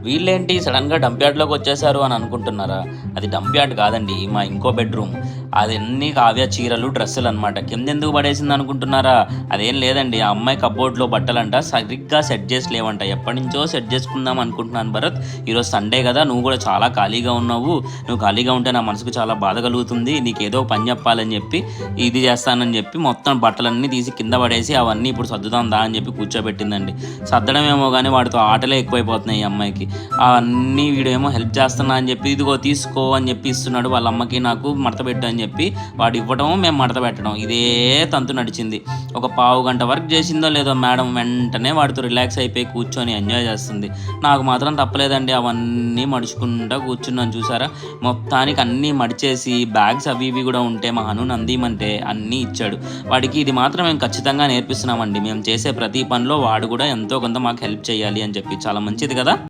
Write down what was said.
వీళ్ళేంటి సడన్గా డంప్ యార్డ్లోకి వచ్చేసారు అని అనుకుంటున్నారా? అది డంప్ యార్డ్ కాదండి, మా ఇంకో బెడ్రూమ్. అది అన్ని కావ్య చీరలు డ్రెస్సులు అనమాట. కింద ఎందుకు పడేసింది అనుకుంటున్నారా? అదేం లేదండి, ఆ అమ్మాయి కబోర్డ్లో బట్టలంట సరిగ్గా సెట్ చేసి లేవంట. ఎప్పటి నుంచో సెట్ చేసుకుందాం అనుకుంటున్నాను భరత్, ఈరోజు సండే కదా, నువ్వు కూడా చాలా ఖాళీగా ఉన్నావు, నువ్వు ఖాళీగా ఉంటే నా మనసుకు చాలా బాధ కలుగుతుంది, నీకు ఏదో పని చెప్పాలని చెప్పి ఇది చేస్తానని చెప్పి మొత్తం బట్టలన్నీ తీసి కింద పడేసి అవన్నీ ఇప్పుడు సర్దుదాం దా అని చెప్పి కూర్చోబెట్టిందండి. సర్దడమేమో కానీ వాడితో ఆటలే ఎక్కువైపోతున్నాయి ఈ అమ్మాయికి. అవన్నీ వీడేమో హెల్ప్ చేస్తున్నా అని చెప్పి ఇదిగో తీసుకో అని చెప్పి ఇస్తున్నాడు వాళ్ళ అమ్మకి, నాకు మడత పెట్టు అని చెప్పి వాడు ఇవ్వడం, మేము మడత పెట్టడం, ఇదే తంతు నడిచింది. ఒక పావు గంట వర్క్ చేసిందో లేదో మేడం వెంటనే వాడితో రిలాక్స్ అయిపోయి కూర్చొని ఎంజాయ్ చేస్తుంది. నాకు మాత్రం తప్పలేదండి, అవన్నీ మడుచుకుంటూ కూర్చున్నాను చూసారా. మొత్తానికి అన్నీ మడిచేసి బ్యాగ్స్ అవి ఇవి కూడా ఉంటే మా హను నందీమంటే అన్నీ ఇచ్చాడు. వాడికి ఇది మాత్రం మేము ఖచ్చితంగా నేర్పిస్తున్నామండి, మేము చేసే ప్రతి పనిలో వాడు కూడా ఎంతో కొంత మాకు హెల్ప్ చేయాలి అని చెప్పి. చాలా మంచిది కదా.